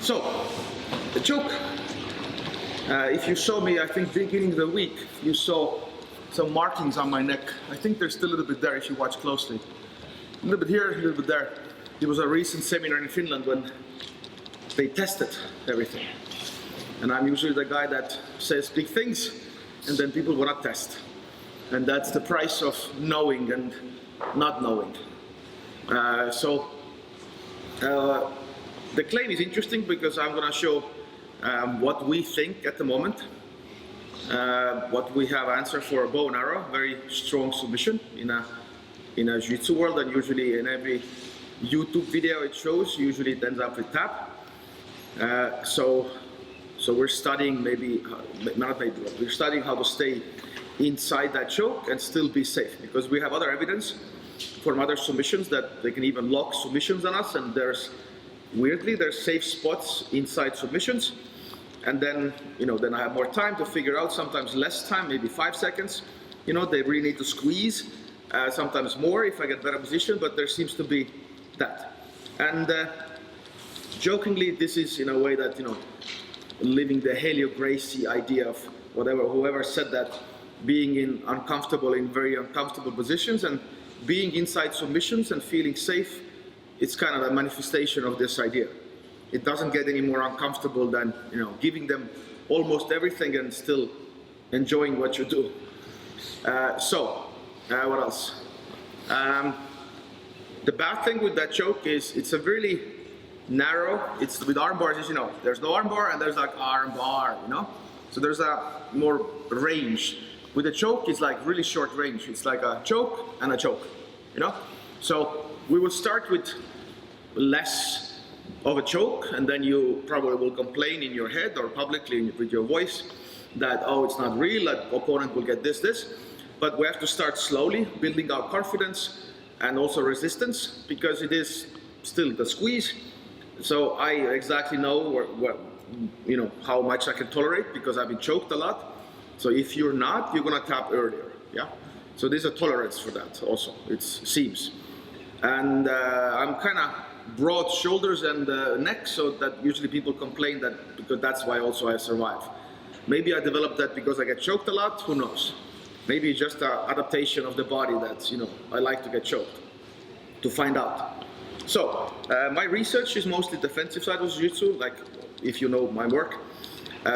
So, the joke. If you saw me, I think beginning of the week, you saw some markings on my neck. I think they're still a little bit there if you watch closely. A little bit here, a little bit there. It was a recent seminar in Finland when they tested everything. And I'm usually the guy that says big things and then people will not test. And that's the price of knowing and not knowing. The claim is interesting because I'm going to show what we think at the moment, what we have answer for a bow and arrow, very strong submission in a jiu-jitsu world, and usually in every YouTube video it shows, usually it ends up with tap. So we're studying we're studying how to stay inside that choke and still be safe, because we have other evidence from other submissions that they can even lock submissions on us, and there's safe spots inside submissions. And then, then I have more time to figure out, sometimes less time, maybe 5 seconds. They really need to squeeze, sometimes more if I get better position, but there seems to be that. And jokingly, this is in a way that, living the Helio Gracie idea of whoever said that, being in very uncomfortable positions and being inside submissions and feeling safe, it's kind of a manifestation of this idea. It doesn't get any more uncomfortable than, giving them almost everything and still enjoying what you do. What else? The bad thing with that choke is it's a really narrow, it's with arm bars, as there's no arm bar and there's like arm bar, So there's a more range. With a choke, it's like really short range. It's like a choke and a choke, So we will start with less of a choke, and then you probably will complain in your head or publicly with your voice that, oh, it's not real, that opponent will get this. But we have to start slowly, building our confidence and also resistance, because it is still the squeeze. So I exactly know how much I can tolerate, because I've been choked a lot. So if you're not, you're gonna tap earlier, yeah? So there's a tolerance for that also, it seems. And I'm kind of broad shoulders and neck, so that usually people complain that, because that's why also I survive. Maybe I developed that because I get choked a lot, who knows? Maybe just an adaptation of the body that, I like to get choked, to find out. So, my research is mostly defensive side of jiu-jitsu, like if you know my work,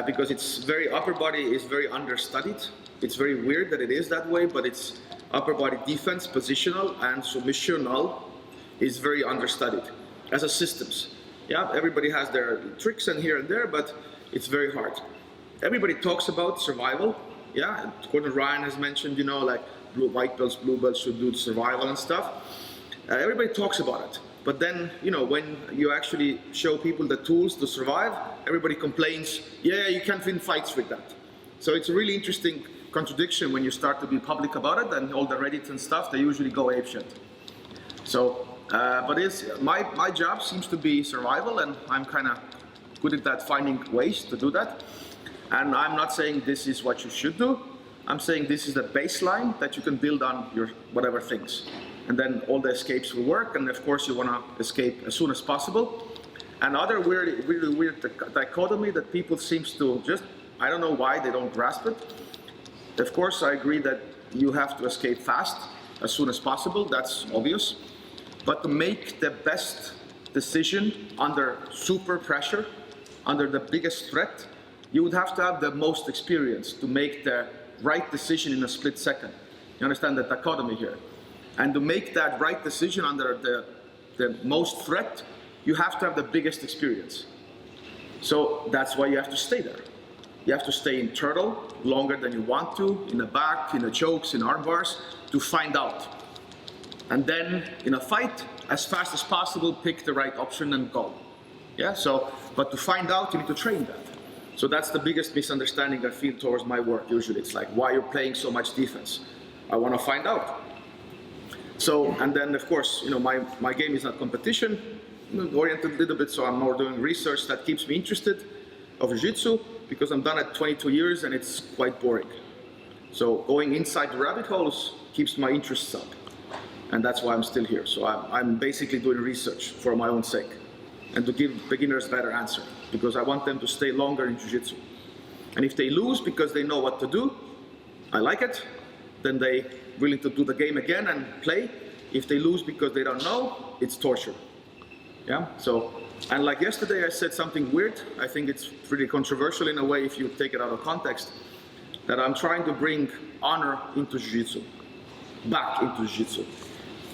because it's upper body is very understudied. It's very weird that it is that way, but it's upper body defense, positional and submissional is very understudied as a systems. Yeah, everybody has their tricks and here and there, but it's very hard. Everybody talks about survival. Yeah, Gordon Ryan has mentioned, like white belts, blue belts should do survival and stuff. Everybody talks about it. But then, when you actually show people the tools to survive, everybody complains, yeah, you can't win fights with that. So it's a really interesting contradiction when you start to be public about it, and all the Reddit and stuff, they usually go apeshit. So, but my job seems to be survival, and I'm kind of good at that, finding ways to do that. And I'm not saying this is what you should do. I'm saying this is the baseline that you can build on your whatever things. And then all the escapes will work, and of course you want to escape as soon as possible. Another really weird dichotomy that people seems to just, I don't know why they don't grasp it. Of course I agree that you have to escape fast, as soon as possible, that's obvious. But to make the best decision under super pressure, under the biggest threat, you would have to have the most experience to make the right decision in a split second. You understand the dichotomy here? And to make that right decision under the most threat, you have to have the biggest experience. So that's why you have to stay there. You have to stay in turtle longer than you want to, in the back, in the chokes, in arm bars, to find out. And then in a fight, as fast as possible, pick the right option and go. Yeah, but to find out, you need to train that. So that's the biggest misunderstanding I feel towards my work usually. It's like, why you're playing so much defense? I want to find out. So, and then of course, my game is not competition oriented a little bit, so I'm more doing research that keeps me interested of jiu-jitsu, because I'm done at 22 years and it's quite boring. So going inside the rabbit holes keeps my interests up. And that's why I'm still here. So I'm basically doing research for my own sake and to give beginners better answer. because I want them to stay longer in jiu-jitsu. And if they lose because they know what to do, I like it. Then they willing to do the game again and play. If they lose because they don't know, it's torture. Yeah. So, and like yesterday, I said something weird. I think it's pretty controversial in a way if you take it out of context. That I'm trying to bring honor into jiu-jitsu, back into jiu-jitsu.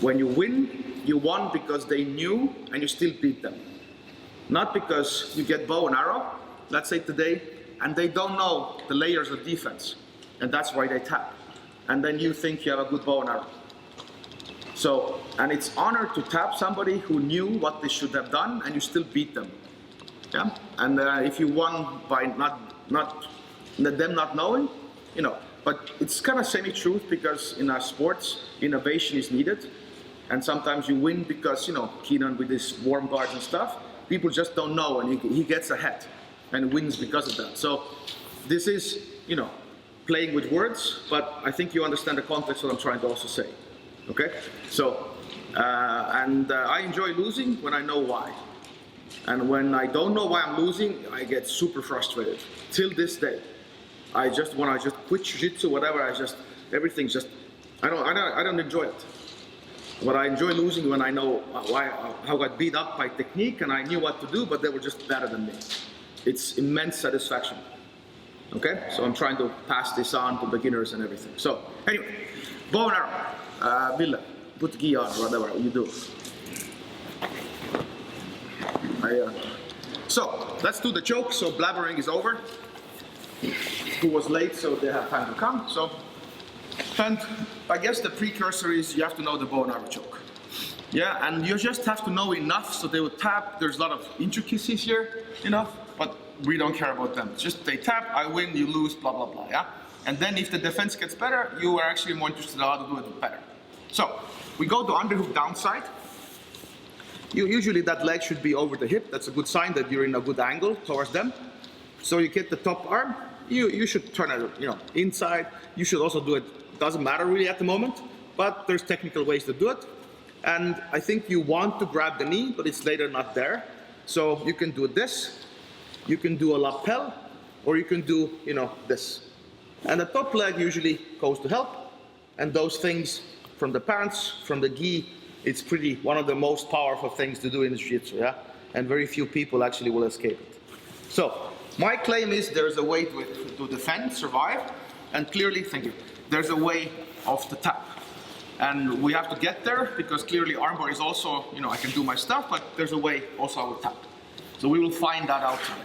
When you win, you won because they knew and you still beat them. Not because you get bow and arrow, let's say today, and they don't know the layers of defense. And that's why they tap. And then you think you have a good bow and arrow. So, and it's honor to tap somebody who knew what they should have done and you still beat them. Yeah? And if you won by them not knowing, you know, but it's kind of semi-truth because in our sports, innovation is needed. And sometimes you win because, you know, Keenan with his warm guards and stuff, people just don't know and he gets ahead and wins because of that. So this is, you know, playing with words, but I think you understand the context what I'm trying to also say. Okay? So, I enjoy losing when I know why. And when I don't know why I'm losing, I get super frustrated. Till this day. I just want to quit jiu-jitsu, whatever, everything's just, I don't enjoy it. But I enjoy losing when I know how I got beat up by technique and I knew what to do, but they were just better than me. It's immense satisfaction. Okay, so I'm trying to pass this on to beginners and everything. So anyway, bow and arrow. Ville, put gi on, whatever you do. So let's do the choke. So blabbering is over. Who was late, so they have time to come. So, and I guess the precursor is you have to know the bow and arrow choke. Yeah, and you just have to know enough so they will tap. There's a lot of intricacies here, you know, but we don't care about them. It's just they tap, I win, you lose, blah, blah, blah, yeah? And then if the defense gets better, you are actually more interested in how to do it better. So, we go to underhook downside. Usually that leg should be over the hip. That's a good sign that you're in a good angle towards them. So you get the top arm, you should turn it, you know, inside. You should also do it, doesn't matter really at the moment, but there's technical ways to do it. And I think you want to grab the knee, but it's later not there. So you can do this, you can do a lapel, or you can do, you know, this. And the top leg usually goes to help. And those things from the pants, from the gi, it's pretty one of the most powerful things to do in jiu-jitsu, yeah? And very few people actually will escape it. So, my claim is there's a way to defend, survive, and clearly, thank you, there's a way of the tap. And we have to get there because clearly armbar is also, you know, I can do my stuff, but there's a way also I will tap. So we will find that out today,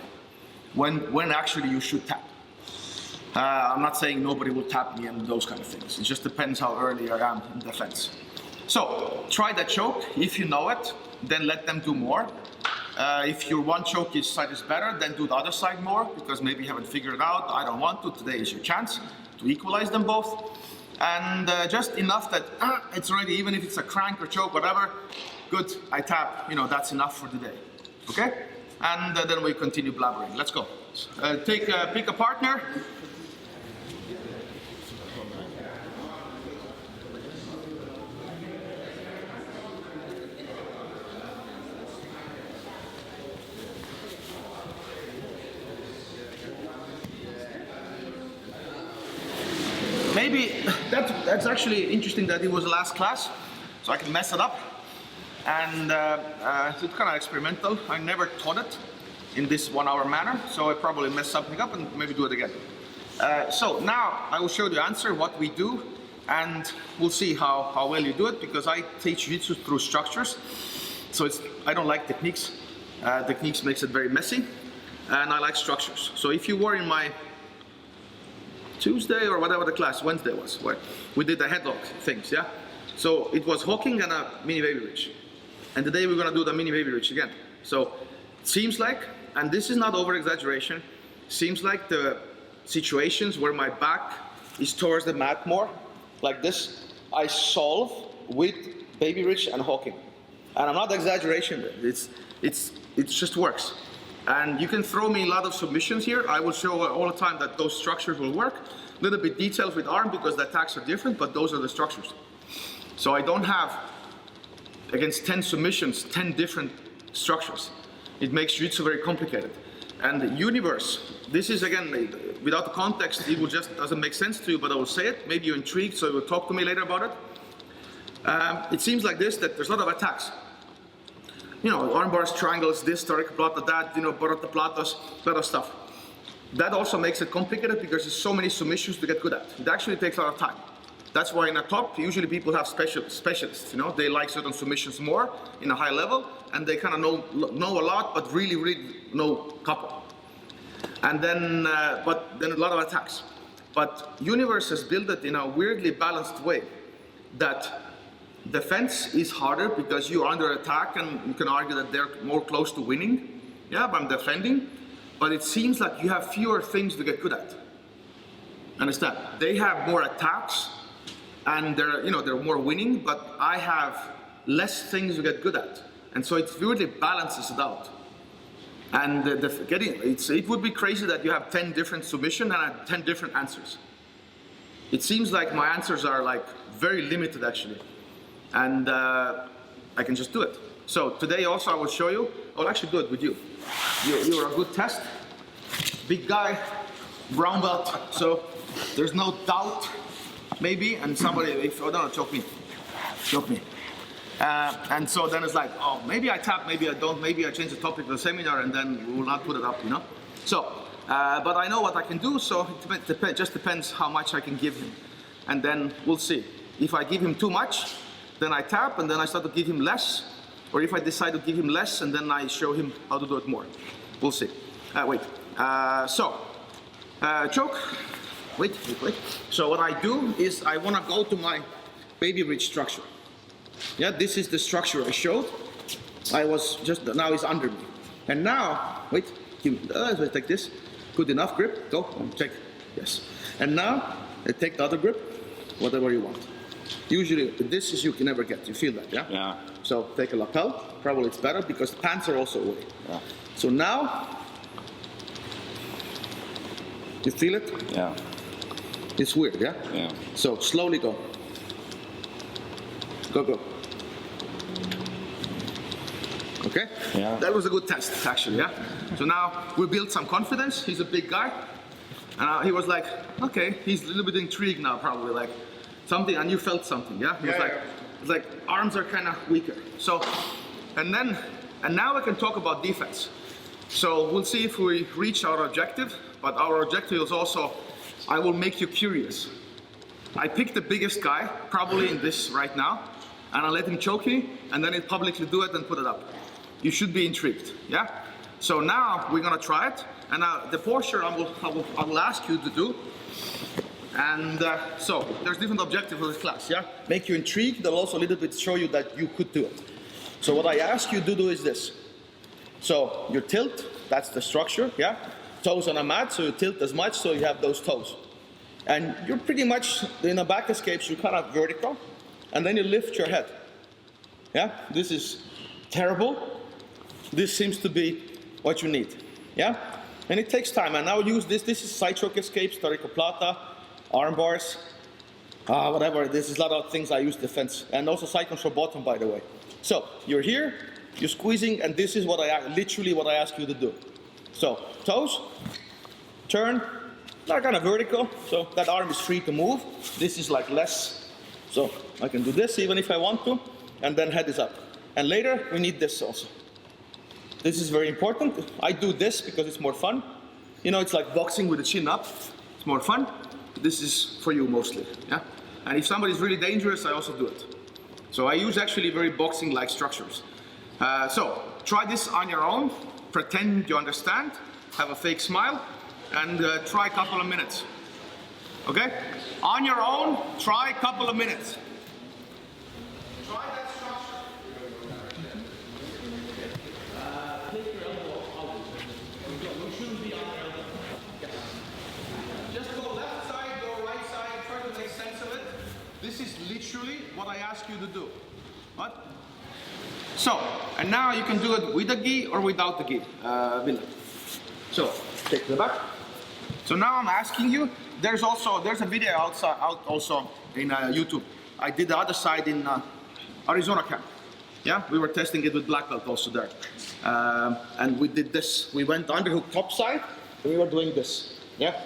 when actually you should tap. I'm not saying nobody will tap me and those kind of things. It just depends how early I am in defense. So try that choke. If you know it, then let them do more. If your one choke side is better, then do the other side more because maybe you haven't figured it out. I don't want to. Today is your chance to equalize them both. And just enough that it's already, even if it's a crank or choke, whatever, good, I tap, you know, that's enough for today. Okay? And then we continue blabbering. Let's go. Pick a partner. Maybe that's actually interesting that it was the last class, so I can mess it up. And it's kind of experimental. I never taught it in this 1 hour manner, so I probably mess something up and maybe do it again. So now I will show you the answer, what we do, and we'll see how well you do it, because I teach jiu-jitsu through structures. So I don't like techniques. Techniques makes it very messy, and I like structures. So if you were in my Tuesday or whatever the class, Wednesday was, where we did the headlock things, yeah? So it was hooking and a mini baby reach. And today we're gonna do the mini baby reach again. So it seems like, and this is not over exaggeration, seems like the situations where my back is towards the mat more, like this, I solve with baby reach and hooking. And I'm not exaggeration, it just works. And you can throw me a lot of submissions here. I will show all the time that those structures will work. A little bit details with arm because the attacks are different, but those are the structures. So I don't have, against 10 submissions, 10 different structures. It makes jiu-jitsu very complicated. And the universe, this is again, without the context, it will just doesn't make sense to you, but I will say it. Maybe you're intrigued, so you will talk to me later about it. It seems like this, that there's a lot of attacks. You know, arm bars, triangles, this, plata, that, you know, platos, a lot of stuff. That also makes it complicated because there's so many submissions to get good at. It actually takes a lot of time. That's why in a top, usually people have specialists, you know, they like certain submissions more in a high level, and they kind of know a lot, but really know a couple. And then, but then a lot of attacks. But universe has built it in a weirdly balanced way that defense is harder because you're under attack, and you can argue that they're more close to winning. Yeah, but I'm defending. But it seems like you have fewer things to get good at. Understand? They have more attacks, and they're more winning, but I have less things to get good at. And so it really balances it out. And it would be crazy that you have 10 different submissions and 10 different answers. It seems like my answers are like very limited actually. And I can just do it. So today also I will show you, I'll actually do it with you. You're a good test. Big guy, brown belt, so there's no doubt. Maybe, and somebody, oh no, choke me. And so then it's like, oh, maybe I tap, maybe I don't, maybe I change the topic of the seminar, and then we will not put it up, you know? So, but I know what I can do, so it just depends how much I can give him. And then we'll see. If I give him too much, then I tap, and then I start to give him less. Or if I decide to give him less, and then I show him how to do it more. We'll see. Wait. Choke. Wait. So what I do is I want to go to my baby bridge structure. Yeah, this is the structure I showed. Now he's under me. And now, wait, take this. Good enough grip, go, take, yes. And now, I take the other grip, whatever you want. Usually, this is you can never get, you feel that, yeah? Yeah. So take a lapel, probably it's better because the pants are also away. Yeah. So now, you feel it? Yeah. It's weird, yeah? Yeah. So slowly go. Go. Okay? Yeah. That was a good test, actually, yeah? So now we built some confidence. He's a big guy. And he was like, okay, he's a little bit intrigued now, probably, like something, and you felt something, yeah? He was like, arms are kind of weaker. So, and now we can talk about defense. So we'll see if we reach our objective, but our objective is also, I will make you curious. I picked the biggest guy, probably in this right now, and I let him choke me, and then he'll publicly do it and put it up. You should be intrigued, yeah? So now we're gonna try it, and the posture I will ask you to do. And so there's different objectives for this class, yeah? Make you intrigued, but also a little bit show you that you could do it. So what I ask you to do is this. So your tilt, that's the structure, yeah? Toes on a mat, so you tilt as much so you have those toes. And you're pretty much, in the back escapes, you're kind of vertical, and then you lift your head. Yeah, this is terrible. This seems to be what you need. Yeah, and it takes time. And now use this. This is side choke escapes, plata, arm bars, whatever. This is a lot of things I use defense, and also side control bottom, by the way. So you're here, you're squeezing, and this is what literally what I ask you to do. So toes, turn. They're kind of vertical, so that arm is free to move. This is like less, so I can do this even if I want to, and then head is up. And later, we need this also. This is very important. I do this because it's more fun. You know, it's like boxing with the chin up. It's more fun. This is for you mostly, yeah? And if somebody's really dangerous, I also do it. So I use actually very boxing-like structures. So try this on your own. Pretend you understand. Have a fake smile. And try a couple of minutes. Okay? On your own, try a couple of minutes. Try that structure. Take your elbow out. You shouldn't be on your elbow. Yes. Just go left side, go right side, try to make sense of it. This is literally what I ask you to do. What? So, and now you can do it with a gi or without the gi. So, take the back. So now I'm asking you, there's a video out also in YouTube. I did the other side in Arizona camp. Yeah, we were testing it with black belt also there. And we did this. We went underhook top side, and we were doing this. Yeah,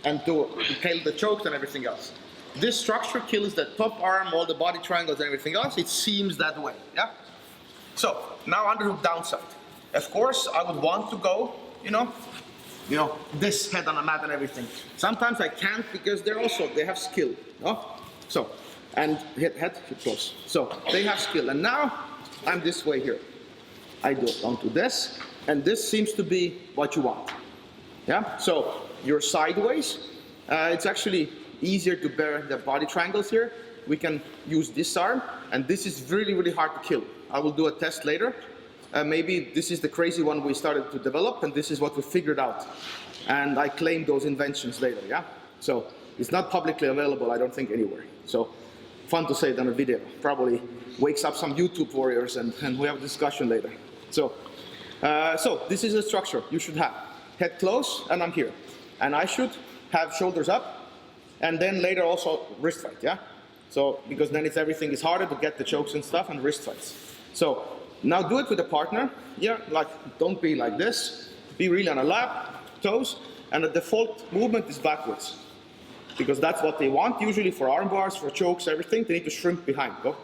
and to kill the chokes and everything else. This structure kills the top arm, all the body triangles and everything else. It seems that way. Yeah. So now underhook downside. Of course, I would want to go, this head on a mat and everything. Sometimes I can't because they have skill. So, and head close. So they have skill. And now I'm this way here. I go onto this, and this seems to be what you want. Yeah. So you're sideways. It's actually easier to bear the body triangles here. We can use this arm, and this is really, really hard to kill. I will do a test later. Maybe this is the crazy one we started to develop, and this is what we figured out. And I claim those inventions later, yeah? So it's not publicly available, I don't think, anywhere. So fun to say it on a video. Probably wakes up some YouTube warriors, and we have a discussion later. So this is the structure you should have. Head close, and I'm here. And I should have shoulders up, and then later also wrist fight, yeah? So, because then everything is harder to get the chokes and stuff, and wrist fights. So, now do it with a partner. Yeah, like, don't be like this. Be really on a lap, toes, and the default movement is backwards. Because that's what they want, usually for arm bars, for chokes, everything. They need to shrimp behind, go.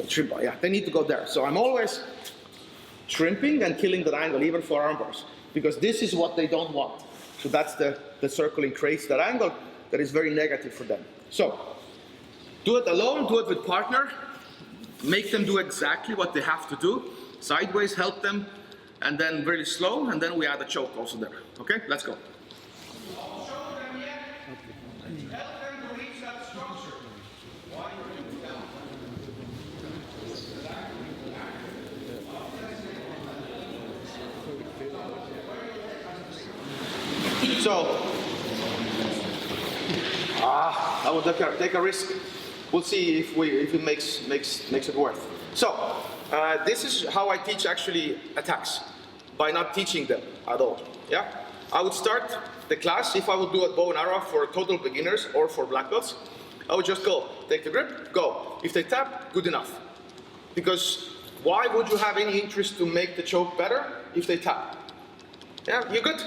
Shrimp, yeah, they need to go there. So I'm always shrimping and killing that angle, even for arm bars. Because this is what they don't want. So that's the circling creates that angle that is very negative for them. So, do it alone, do it with partner. Make them do exactly what they have to do. Sideways, help them, and then really slow, and then we add a choke also there. Okay, let's go. So, I will take a risk. We'll see if it makes it worth. So, this is how I teach actually attacks, by not teaching them at all. Yeah, I would start the class if I would do a bow and arrow for total beginners or for black belts. I would just go, take the grip, go. If they tap, good enough. Because why would you have any interest to make the choke better if they tap? Yeah, you're good.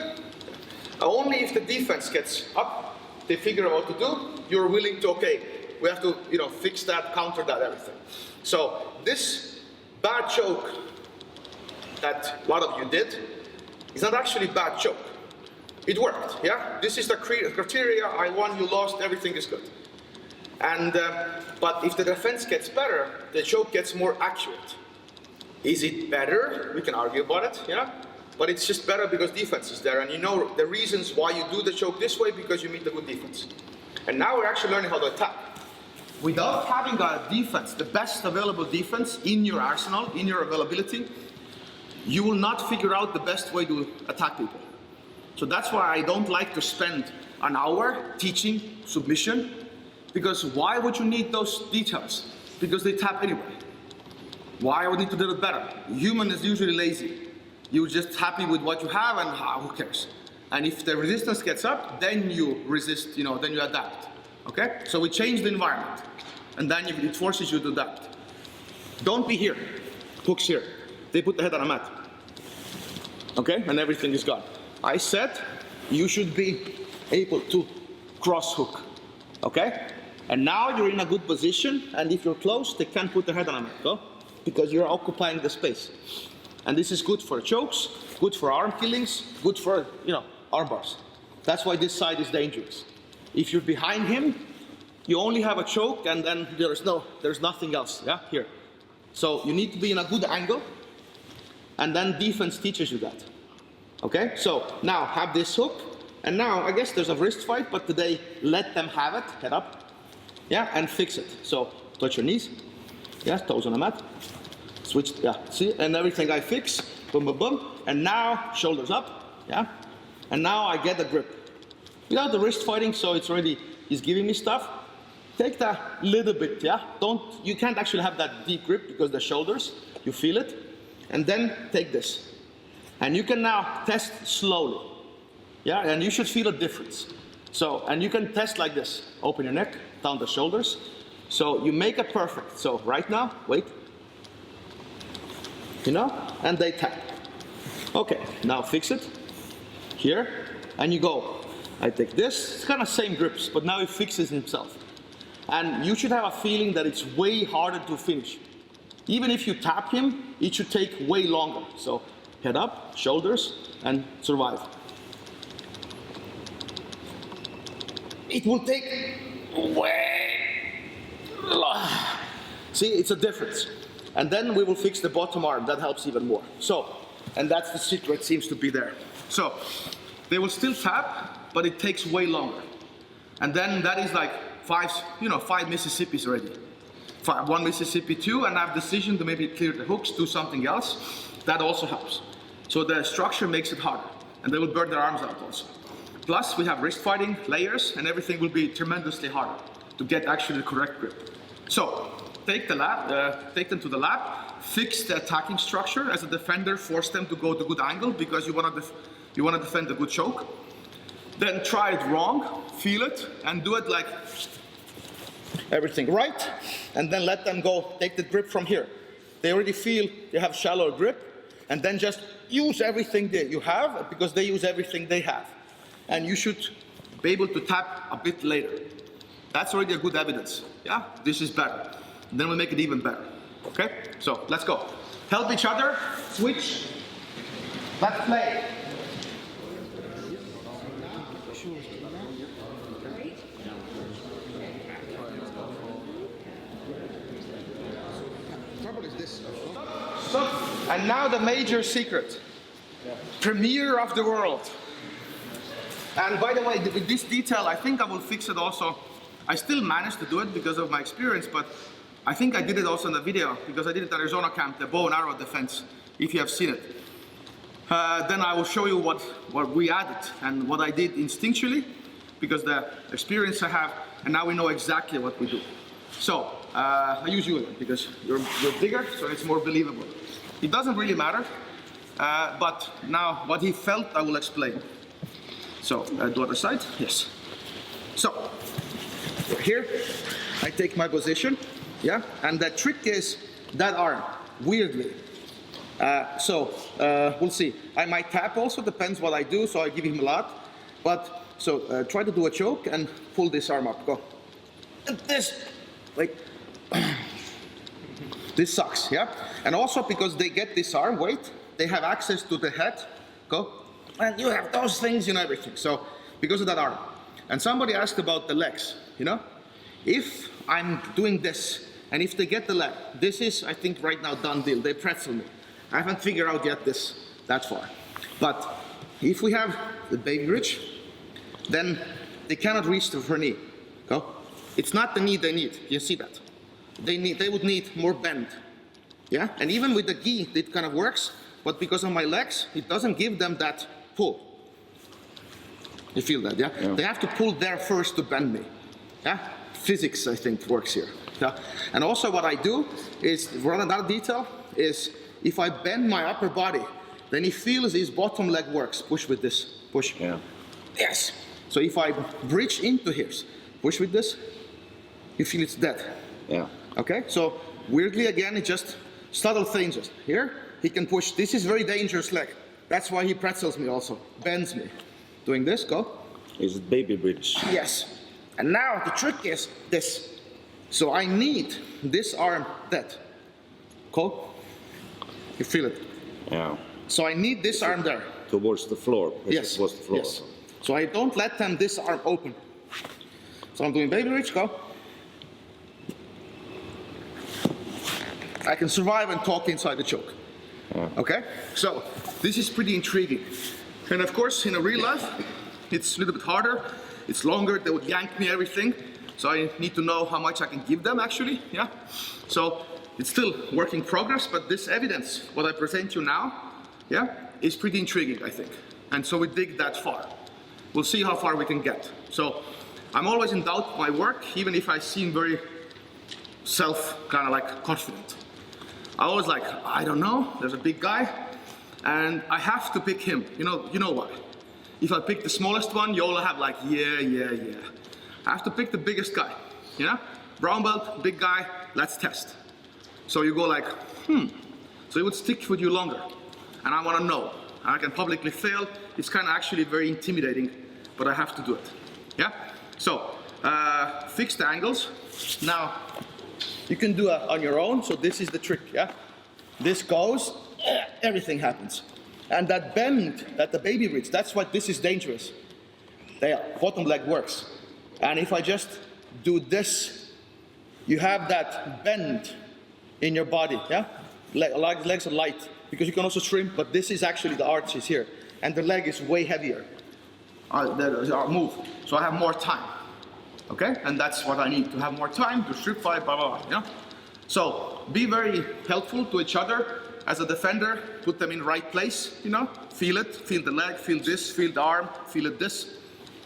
Only if the defense gets up, they figure out what to do, you're willing to, okay, we have to, fix that, counter that, everything. So this bad choke that a lot of you did is not actually bad choke. It worked, yeah? This is the criteria, I won, you lost, everything is good. And, but if the defense gets better, the choke gets more accurate. Is it better? We can argue about it, yeah? But it's just better because defense is there, and you know the reasons why you do the choke this way, because you meet a good defense. And now we're actually learning how to attack. Without having a defense, the best available defense in your arsenal, in your availability, you will not figure out the best way to attack people. So that's why I don't like to spend an hour teaching submission, because why would you need those details? Because they tap anyway. Why would you need to do it better? Human is usually lazy. You're just happy with what you have, and who cares? And if the resistance gets up, then you resist, then you adapt. Okay? So we change the environment, and then it forces you to adapt. Don't be here. Hooks here. They put the head on a mat. Okay? And everything is gone. I said you should be able to cross hook. Okay? And now you're in a good position, and if you're close, they can't put their head on a mat. Go? Because you're occupying the space. And this is good for chokes, good for arm killings, good for, arm bars. That's why this side is dangerous. If you're behind him, you only have a choke, and then there's nothing else, yeah, here. So you need to be in a good angle, and then defense teaches you that. Okay, so now have this hook, and now I guess there's a wrist fight, but today let them have it, head up, yeah, and fix it. So touch your knees, yeah, toes on the mat. Switch, yeah, see, and everything I fix, boom, boom, boom, and now shoulders up, yeah, and now I get the grip. Without the wrist fighting, so it's already, he's giving me stuff. Take that little bit, yeah, you can't actually have that deep grip because the shoulders, you feel it, and then take this. And you can now test slowly, yeah, and you should feel a difference. So, and you can test like this, open your neck, down the shoulders, so you make it perfect. So right now, wait. you know, and they tap. Okay, now fix it here, and you go. I take this, it's kind of same grips, but now he fixes himself. And you should have a feeling that it's way harder to finish. Even if you tap him, it should take way longer. So head up, shoulders, and survive. It will take way long. See, it's a difference. And then we will fix the bottom arm, that helps even more. So, and that's the secret, seems to be there. So, they will still tap, but it takes way longer. And then that is like five Mississippis already. One Mississippi, two, and I have decision to maybe clear the hooks, do something else. That also helps. So the structure makes it harder, and they will burn their arms out also. Plus, we have wrist fighting, layers, and everything will be tremendously harder to get actually the correct grip. So, take them to the lab, fix the attacking structure. As a defender, force them to go to good angle because you want to defend a good choke. Then try it wrong, feel it, and do it like everything right, and then let them go, take the grip from here. They already feel you have shallow grip, and then just use everything that you have because they use everything they have. And you should be able to tap a bit later. That's already a good evidence. Yeah, this is better. And then we'll make it even better. Okay, so let's go. Help each other, switch, let's play. And now the major secret. Premiere of the world. And by the way, with this detail, I think I will fix it also. I still managed to do it because of my experience, but I think I did it also in the video because I did it at Arizona camp, the bow and arrow defense, if you have seen it. Then I will show you what we added and what I did instinctually because the experience I have, and now we know exactly what we do. So, I use you again because you're bigger, so it's more believable. It doesn't really matter, but now what he felt, I will explain. So, the other side, yes. So, here, I take my position, yeah? And the trick is that arm, weirdly. We'll see. I might tap also, depends what I do, so I give him a lot. But, so, try to do a choke and pull this arm up, go. And this, like, this sucks, yeah? And also because they get this arm, wait, they have access to the head, go. And you have those things, you know, everything. So, because of that arm. And somebody asked about the legs, you know? If I'm doing this, and if they get the leg, this is, I think, right now done deal. They pretzel me. I haven't figured out yet that far. But if we have the baby bridge, then they cannot reach to her knee. Go. It's not the knee they need. You see that? They would need more bend. Yeah? And even with the gi, it kind of works. But because of my legs, it doesn't give them that pull. You feel that, yeah? They have to pull there first to bend me. Yeah? Physics, I think, works here. Yeah? And also what I do is, another detail, is if I bend my upper body, then he feels his bottom leg works. Push with this. Push. Yeah. Yes. So if I bridge into his, push with this, you feel it's dead. Yeah. Okay? So weirdly, again, it's just subtle things. Just here, he can push. This is very dangerous leg. That's why he pretzels me also, bends me. Doing this, go. Is it baby bridge? Yes. And now the trick is this. So I need this arm dead. Go. You feel it? Yeah. So I need this arm there. Towards the floor. Yes. Towards the floor. Yes. So I don't let them this arm open. So I'm doing baby bridge, go. I can survive and talk inside the choke. Yeah. Okay? So this is pretty intriguing. And of course, in a real life, it's a little bit harder. It's longer, they would yank me everything. So I need to know how much I can give them actually, yeah? So it's still work in progress, but this evidence, what I present you now, yeah, is pretty intriguing, I think. And so we dig that far. We'll see how far we can get. So I'm always in doubt of my work, even if I seem very kind of like confident. I always like, I don't know, there's a big guy, and I have to pick him. You know why? If I pick the smallest one, you all have like, yeah. I have to pick the biggest guy, you know? Brown belt, big guy, let's test. So you go like, So it would stick with you longer. And I want to know. And I can publicly fail. It's kind of actually very intimidating, but I have to do it. Yeah? So, fix the angles. Now, you can do it on your own. So this is the trick, yeah? This goes, everything happens. And that bend, that the baby bridge, that's why this is dangerous. The bottom leg works. And if I just do this, you have that bend in your body, yeah? Legs are light, because you can also shrimp, but this is actually the arch is here. And the leg is way heavier. Move. So I have more time. Okay? And that's what I need, to have more time to strip fight, blah, blah, blah, yeah? So be very helpful to each other. As a defender, put them in right place, you know? Feel it, feel the leg, feel this, feel the arm, feel it this.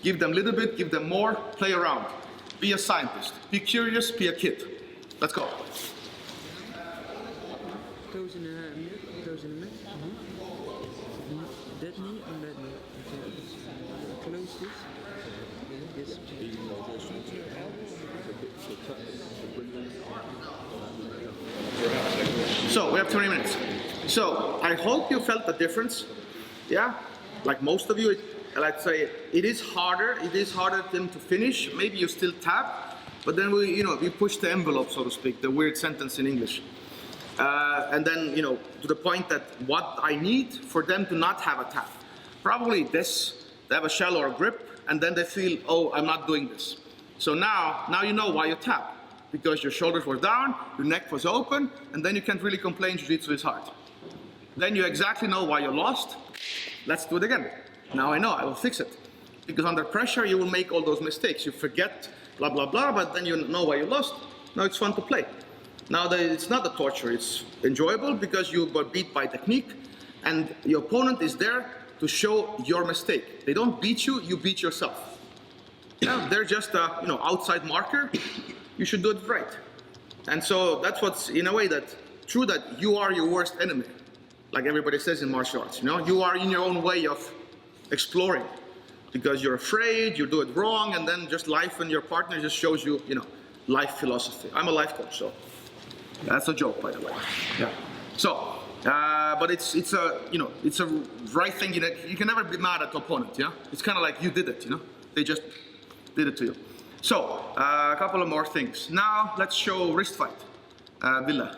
Give them a little bit, give them more, play around. Be a scientist, be curious, be a kid. Let's go. Toes in the mid, toes in the mid. That knee and that knee. Okay. Close this. Yes. So we have 20 minutes. So I hope you felt the difference. Yeah, like most of you, let's say it is harder. It is harder than to finish. Maybe you still tap, but then we push the envelope, so to speak. The weird sentence in English. And then, to the point that what I need for them to not have a tap. Probably this, they have a shallower grip, and then they feel, oh, I'm not doing this. So now you know why you tap. Because your shoulders were down, your neck was open, and then you can't really complain jiu-jitsu is hard. Then you exactly know why you lost. Let's do it again. Now I know, I will fix it. Because under pressure, you will make all those mistakes. You forget, blah, blah, blah, but then you know why you lost. Now it's fun to play. Now it's not a torture, it's enjoyable because you got beat by technique, and your opponent is there to show your mistake. They don't beat you, you beat yourself. Yeah, they're just a outside marker. You should do it right. And so that's what's, in a way, that true that you are your worst enemy. Like everybody says in martial arts, you are in your own way of exploring. Because you're afraid, you do it wrong, and then just life and your partner just shows you, life philosophy. I'm a life coach, so that's a joke, by the way. Yeah. So, but it's a right thing. You can never be mad at the opponent, yeah? It's kind of like you did it, They just did it to you. So, a couple of more things. Now, let's show wrist fight. Villa.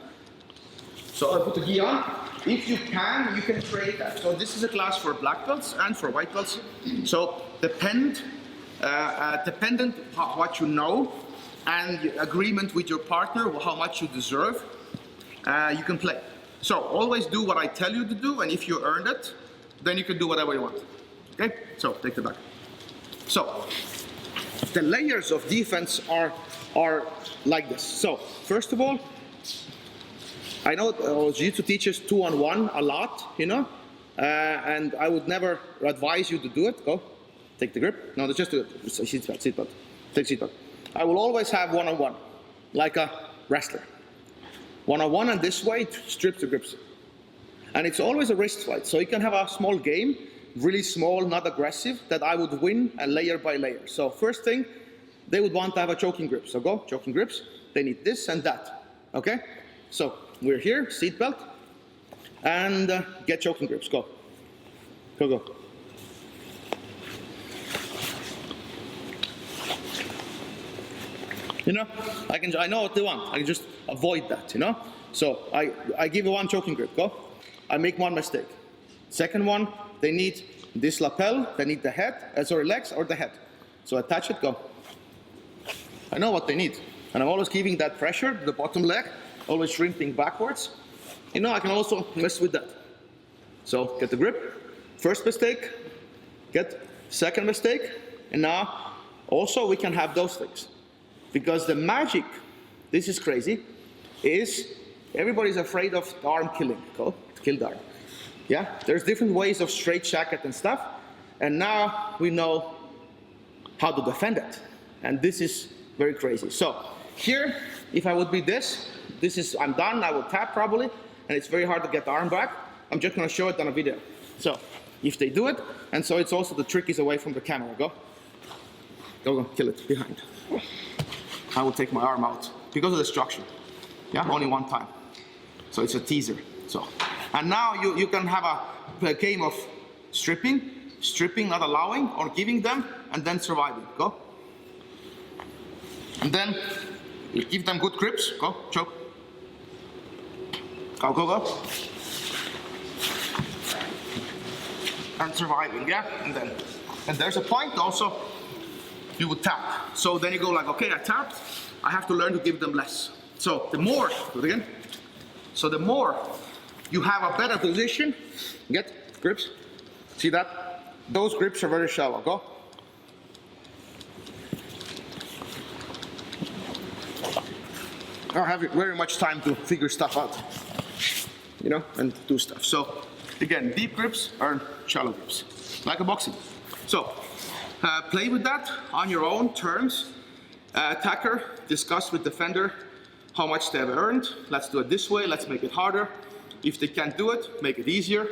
So, I'll put the gi on. If you can create that. So, this is a class for black belts and for white belts. So, dependent what you know and agreement with your partner, how much you deserve, you can play. So, always do what I tell you to do, and if you earned it, then you can do whatever you want. Okay? So, take the back. So, the layers of defense are like this. So, first of all, I know jiu-jitsu teaches 2-on-1 a lot, and I would never advise you to do it. Go, take the grip. No, just do it. Seatbelt. Take seatbelt. I will always have 1-on-1, like a wrestler. 1-on-1, and this way it strips the grips. And it's always a wrist fight, so you can have a small game, really small, not aggressive, that I would win layer by layer. So first thing, they would want to have a choking grip. So go, choking grips. They need this and that. Okay? So we're here, seatbelt, and get choking grips. Go. Go, go. I know what they want. I can just avoid that, So I give you one choking grip. Go. I make one mistake. Second one, they need this lapel, they need the head, legs or the head. So attach it, go. I know what they need. And I'm always giving that pressure to the bottom leg, always shrinking backwards. I can also mess with that. So get the grip, first mistake, get second mistake, and now also we can have those things. Because the magic, this is crazy, is everybody's afraid of the arm killing. Go, kill the arm. Yeah, there's different ways of straight jacket and stuff, and now we know how to defend it. And this is very crazy. So here, if I would be I'm done, I will tap probably, and it's very hard to get the arm back. I'm just gonna show it on a video. So if they do it, and so it's also the trick is away from the camera. Go, go, go, kill it behind. I will take my arm out because of the structure. Yeah, only one time. So it's a teaser. So, and now you can have a game of stripping, not allowing, or giving them, and then surviving. Go. And then you give them good grips. Go, choke. Go, go, go. And surviving, yeah? And there's a point also, you would tap. So then you go like, okay, I tapped, I have to learn to give them less. So the more, do it again. So the more you have a better position, get grips. See that? Those grips are very shallow, go. I don't have very much time to figure stuff out, you know, and do stuff. So again, deep grips are shallow grips, like a boxing. So play with that on your own terms. Attacker, discuss with defender how much they have earned. Let's do it this way, let's make it harder. If they can't do it, make it easier.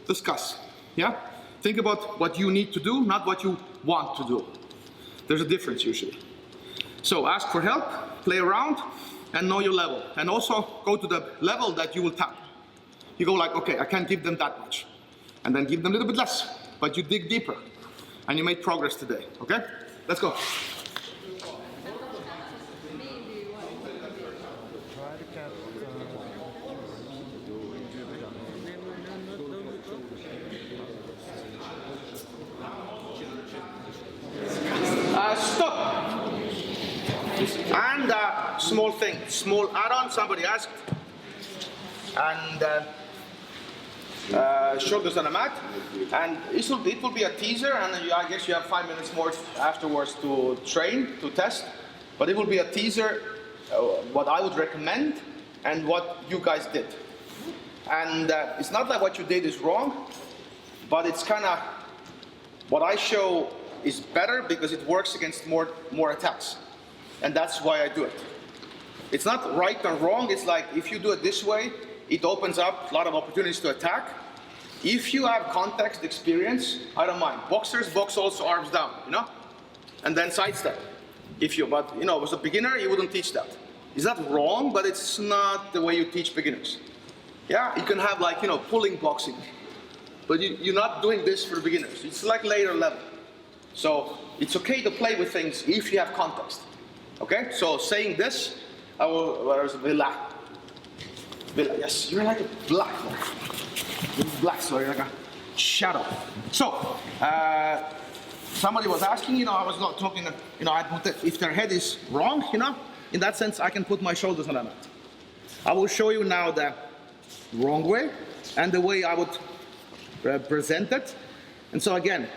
Discuss, yeah? Think about what you need to do, not what you want to do. There's a difference usually. So ask for help, play around, and know your level. And also go to the level that you will tap. You go like, okay, I can't give them that much. And then give them a little bit less, but you dig deeper. And you made progress today, okay? Let's go. Stop. And small thing, small add-on, somebody asked. And shoulders on a mat. And it will be a teaser, and I guess you have 5 minutes more afterwards to train, to test. But it will be a teaser, what I would recommend, and what you guys did. And it's not like what you did is wrong, but it's kind of, what I show is better because it works against more attacks. And that's why I do it. It's not right or wrong, it's like if you do it this way, it opens up a lot of opportunities to attack. If you have context experience, I don't mind. Boxers box also arms down, you know? And then sidestep. But you know, as a beginner, you wouldn't teach that. Is that wrong? But it's not the way you teach beginners. Yeah, you can have like, you know, pulling boxing. But you're not doing this for beginners. It's like later level. So it's okay to play with things if you have context. Okay, so saying this, I will, where's Villa? Villa, yes, you're like a black one. Black, so you're like a shadow. So, somebody was asking, you know, I was not talking, you know, if their head is wrong, you know, in that sense, I can put my shoulders on a mat. I will show you now the wrong way and the way I would present it. And so again,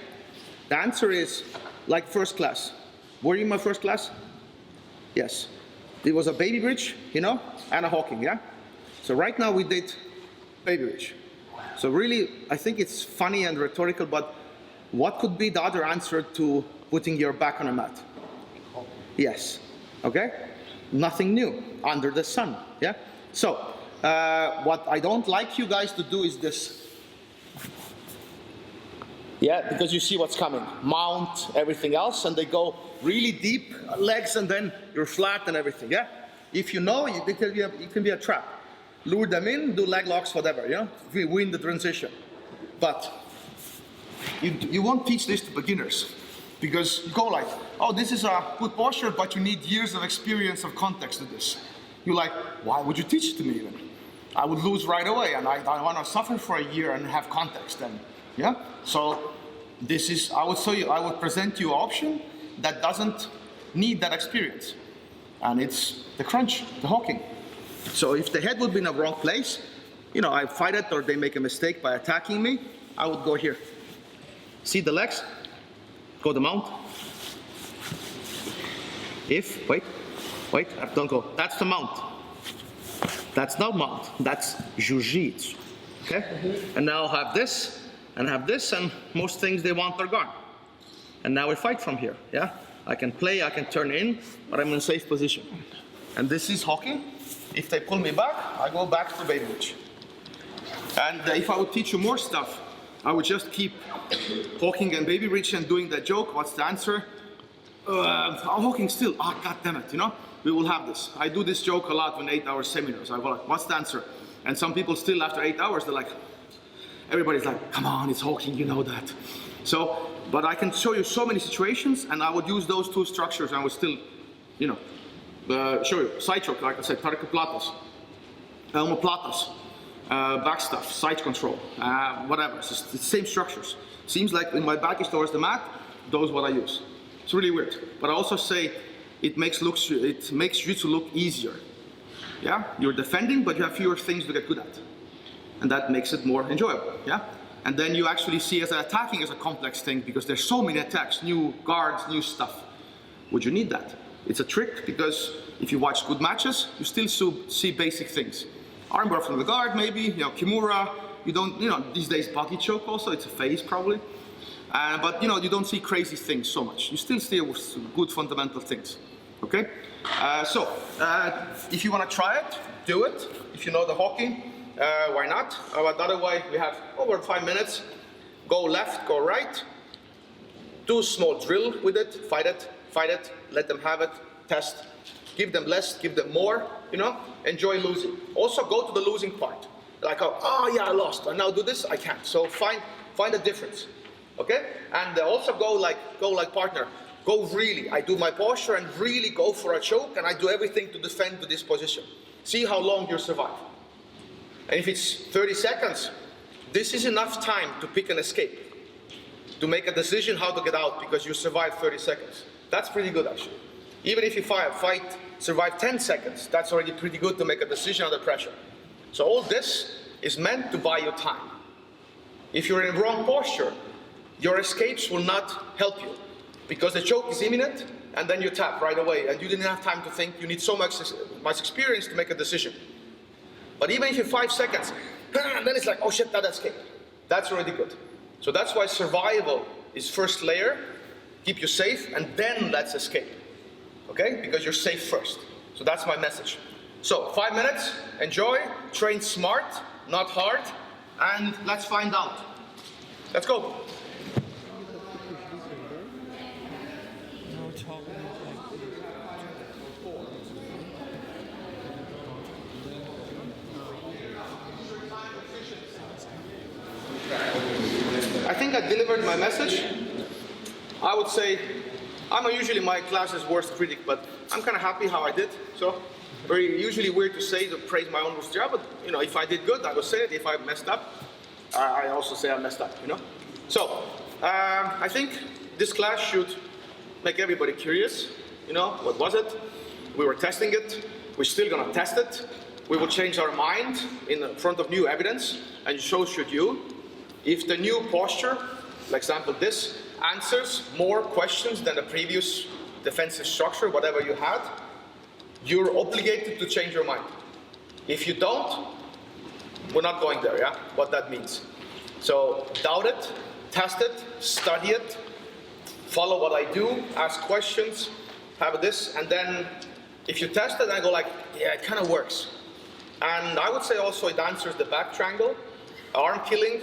the answer is like first class. Were you in my first class? Yes. It was a baby bridge, you know, and a hawking, yeah? So right now we did baby bridge. So really, I think it's funny and rhetorical, but what could be the other answer to putting your back on a mat? Yes, okay? Nothing new under the sun, yeah? So, what I don't like you guys to do is this. Yeah, because you see what's coming. Mount, everything else, and they go really deep legs, and then you're flat and everything, yeah? If you know, it can be a trap. Lure them in, do leg locks, whatever, you know? We win the transition. But you won't teach this to beginners, because you go like, oh, this is a good posture, but you need years of experience of context to this. You're like, why would you teach it to me even? I would lose right away, and I want to suffer for a year and have context, and yeah? So this is, I would present you an option that doesn't need that experience. And it's the crunch, the hawking. So if the head would be in a wrong place, you know, I fight it or they make a mistake by attacking me, I would go here. See the legs? Go the mount. Wait, don't go. That's the mount. That's not mount, that's jiu-jitsu, okay? And now I'll have this, and most things they want are gone. And now we fight from here, yeah? I can play, I can turn in, but I'm in a safe position. And this is hawking. If they pull me back, I go back to baby bridge. And if I would teach you more stuff, I would just keep hawking and baby bridge and doing that joke. What's the answer? I'm hawking still. Ah, God damn it, you know? We will have this. I do this joke a lot in 8-hour seminars. I go like, what's the answer? And some people still, after 8 hours, they're like, everybody's like, come on, it's hawking, you know that. So, but I can show you so many situations, and I would use those two structures, and I would still, you know, show you. Side choke, like I said, tarikaplatas, omoplatas, back stuff, side control, whatever. It's just the same structures. Seems like in my back is towards the mat, those what I use. It's really weird. But I also say it makes you to look easier. Yeah, you're defending, but you have fewer things to get good at. And that makes it more enjoyable, yeah? And then you actually see as attacking as a complex thing because there's so many attacks, new guards, new stuff. Would you need that? It's a trick because if you watch good matches, you still see basic things. Armbar from the guard, maybe, you know, Kimura, you don't, you know, these days body choke also, it's a phase probably. But you know, you don't see crazy things so much. You still see good fundamental things, okay? If you want to try it, do it. If you know the hawking, why not? But otherwise, we have over 5 minutes. Go left, go right. Do a small drill with it, fight it, let them have it, test. Give them less, give them more, you know? Enjoy losing. Also go to the losing part. Like, oh yeah, I lost. I now do this, I can't. So find a difference, okay? And also go like partner. Go really, I do my posture and really go for a choke, and I do everything to defend to this position. See how long you survive. And if it's 30 seconds, this is enough time to pick an escape, to make a decision how to get out because you survived 30 seconds. That's pretty good actually. Even if you survive 10 seconds, that's already pretty good to make a decision under pressure. So all this is meant to buy you time. If you're in the wrong posture, your escapes will not help you because the choke is imminent and then you tap right away and you didn't have time to think. You need so much experience to make a decision. But even if you're 5 seconds, then it's like, oh shit, that escape. That's already good. So that's why survival is first layer, keep you safe, and then let's escape. Okay? Because you're safe first. So that's my message. So 5 minutes, enjoy, train smart, not hard, and let's find out. Let's go. I think I delivered my message. I would say I'm usually my class's worst critic, but I'm kind of happy how I did. So very usually weird to say to praise my own worst job, but you know, if I did good, I will say it. If I messed up, I also say I messed up. You know. So I think this class should make everybody curious. You know, what was it? We were testing it. We're still gonna test it. We will change our mind in front of new evidence, and so should you. If the new posture, for example this, answers more questions than the previous defensive structure, whatever you had, you're obligated to change your mind. If you don't, we're not going there, yeah? What that means. So doubt it, test it, study it, follow what I do, ask questions, have this, and then if you test it and go like, yeah, it kind of works. And I would say also it answers the back triangle, arm killing,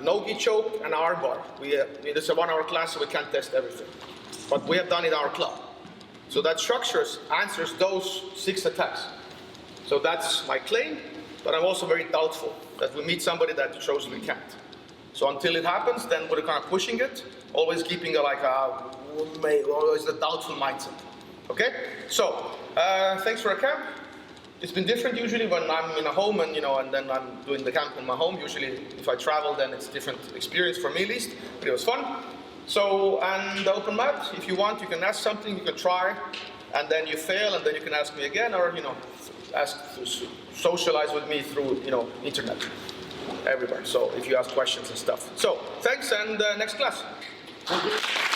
no-gi choke, and arm bar. It's a 1 hour class, so we can't test everything. But we have done it in our club. So that structures answers those 6 attacks. So that's my claim, but I'm also very doubtful that we meet somebody that shows we can't. So until it happens, then we're kind of pushing it, always keeping always the doubtful mindset. Okay? So, thanks for a camp. It's been different usually when I'm in a home and then I'm doing the camp in my home. Usually if I travel, then it's a different experience for me at least, but it was fun. So, and the open mat, if you want, you can ask something, you can try, and then you fail, and then you can ask me again, or socialize with me through internet, everywhere. So if you ask questions and stuff. So thanks, and next class. Thank you.